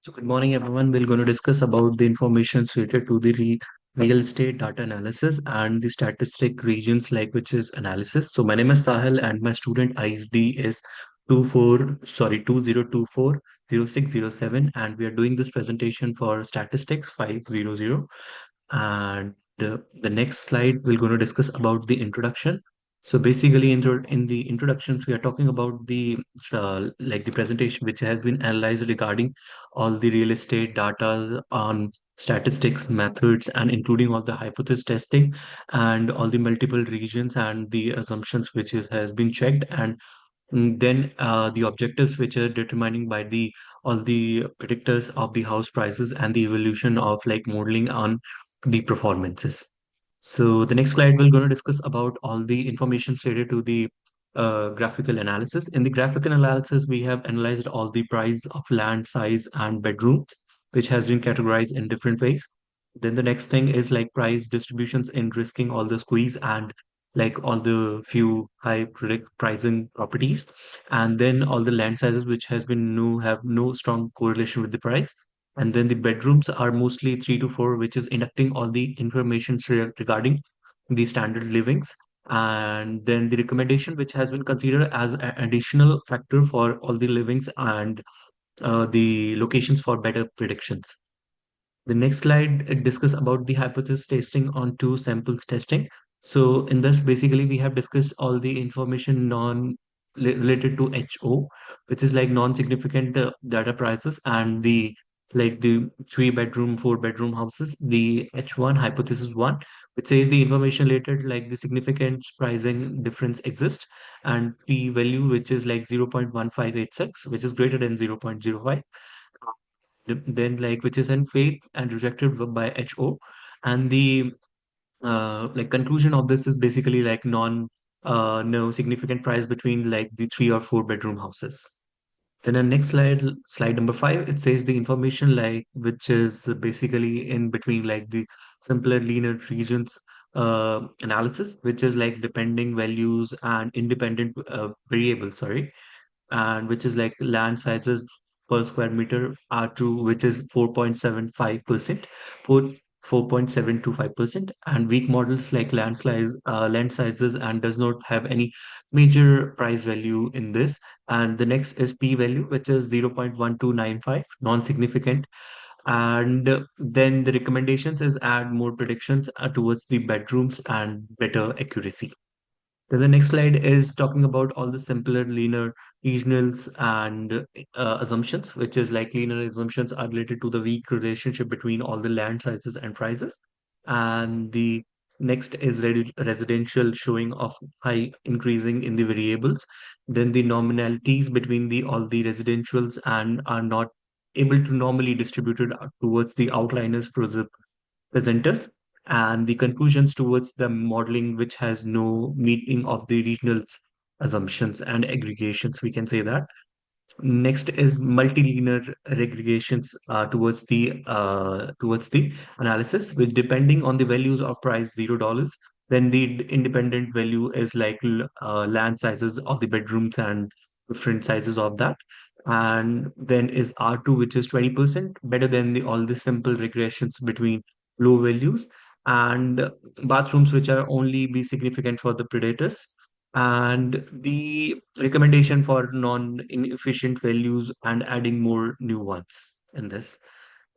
So good morning, everyone. We're going to discuss about the information related to the real estate data analysis and the statistic regions like which is analysis. So my name is Sahil and my student ISD is 20240607, and we are doing this presentation for statistics 500. And the next slide, we're going to discuss about the introduction. So basically, in the introductions, we are talking about the like the presentation which has been analyzed regarding all the real estate data on statistics methods and including all the hypothesis testing and all the multiple regions and the assumptions which has been checked, and then the objectives which are determining by the all the predictors of the house prices and the evolution of like modeling on the performances. So the next slide, we're going to discuss about all the information related to the graphical analysis. In the graphical analysis, we have analyzed all the price of land size and bedrooms, which has been categorized in different ways. Then the next thing is like price distributions in risking all the squeeze and like all the few high predict pricing properties, and then all the land sizes which has been no have no strong correlation with the price. And then the bedrooms are mostly 3 to 4, which is inducting all the information regarding the standard livings. And then the recommendation, which has been considered as an additional factor for all the livings and the locations for better predictions. The next slide it discuss about the hypothesis testing on two samples testing. So in this, basically, we have discussed all the information related to HO, which is like non-significant data prices, and the like the 3 bedroom, 4 bedroom houses, the H1 hypothesis one, which says the information related like the significant pricing difference exists, and P value, which is like 0.1586, which is greater than 0.05, then like which is then failed and rejected by HO. And the like conclusion of this is basically like no significant price between like the 3 or 4 bedroom houses. Then the next slide, slide number 5, it says the information like which is basically in between like the simpler linear regions analysis, which is like depending values and independent variables, sorry, and which is like land sizes per square meter R2, which is 4.75%, 4.725%, and weak models like land sizes and does not have any major price value in this. And the next is P value, which is 0.1295, non-significant. And then the recommendations is add more predictions towards the bedrooms and better accuracy. Then the next slide is talking about all the simpler linear regionals and assumptions, which is like linear assumptions are related to the weak relationship between all the land sizes and prices. And the next is residential showing of high increasing in the variables. Then the nominalities between the all the residentials and are not able to normally distributed towards the outliners presenters, and the conclusions towards the modeling which has no meeting of the regional assumptions and aggregations, we can say that. Next is multilinear regressions towards the analysis, which depending on the values of price $0, then the independent value is like land sizes of the bedrooms and different sizes of that. And then is R2, which is 20% better than the all the simple regressions between low values, and bathrooms which are only be significant for the predators, and the recommendation for non-inefficient values and adding more new ones in this.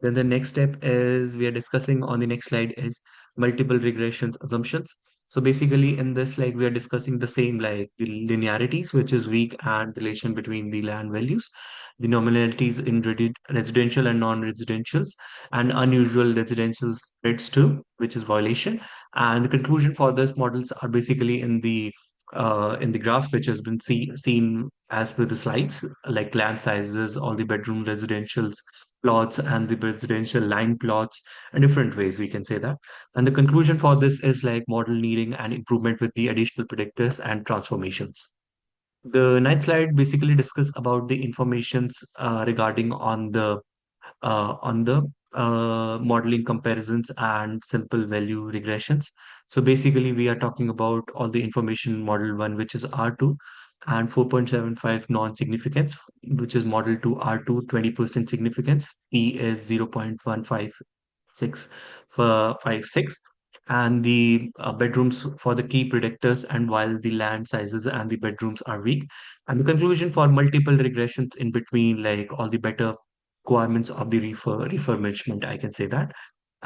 Then the next step is we are discussing on the next slide is multiple regressions assumptions. So basically in this, like we are discussing the same like the linearities, which is weak and relation between the land values, the nominalities in residential and non-residentials, and unusual residential spreads too, which is violation. And the conclusion for this models are basically in the graphs which has been seen as per the slides, like land sizes, all the bedroom residentials plots and the residential line plots, and different ways we can say that. And the conclusion for this is like model needing an improvement with the additional predictors and transformations. The ninth slide basically discuss about the informations regarding on the modeling comparisons and simple value regressions. So basically, we are talking about all the information model one, which is R2. and 4.75 non-significance, which is modeled to R2 20% significance. P is 0.156 for 56, and the bedrooms for the key predictors, and while the land sizes and the bedrooms are weak. And the conclusion for multiple regressions in between, like all the better requirements of the refurbishment, I can say that.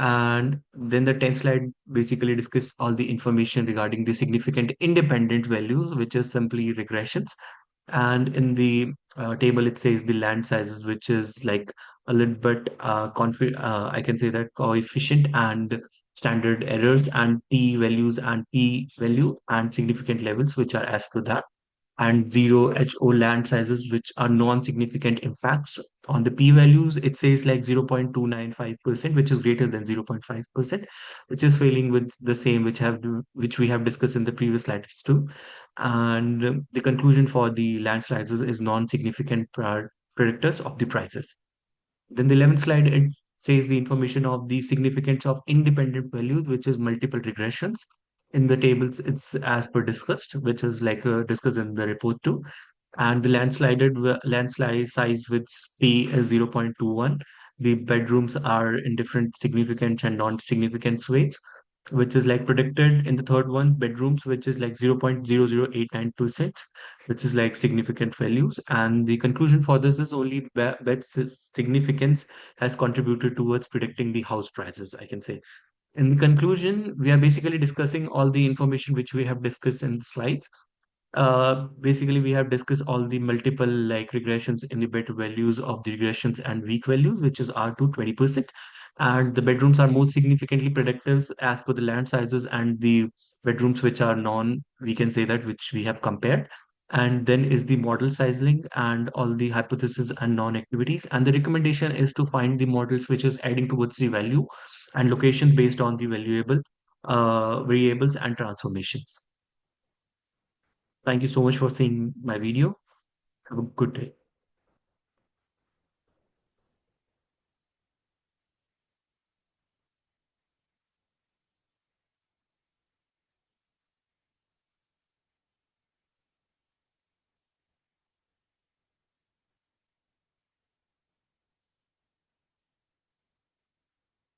And then the 10th slide basically discuss all the information regarding the significant independent values, which is simply regressions. And in the table, it says the land sizes, which is like a little bit I can say that coefficient and standard errors and p values and p value and significant levels, which are as per that, and zero HO land sizes, which are non-significant impacts. On the p-values, it says like 0.295%, which is greater than 0.5%, which is failing with the same which we have discussed in the previous slides too. And the conclusion for the land sizes is non-significant predictors of the prices. Then the 11th slide, it says the information of the significance of independent values, which is multiple regressions. In the tables, it's as per discussed, which is like discussed in the report too. And the landslide size with P is 0.21. The bedrooms are in different significant and non-significant weights, which is like predicted in the third one, bedrooms, which is like 0.008926, which is like significant values. And the conclusion for this is only bed's significance has contributed towards predicting the house prices, I can say. In the conclusion, we are basically discussing all the information which we have discussed in the slides. Basically, we have discussed all the multiple like regressions in the better values of the regressions and weak values, which is R2 20%. And the bedrooms are most significantly predictors as per the land sizes, and the bedrooms which are non, we can say that, which we have compared. And then is the model sizing and all the hypothesis and non-activities. And the recommendation is to find the models which is adding towards the value and location based on the valuable variables and transformations. Thank you so much for seeing my video. Have a good day.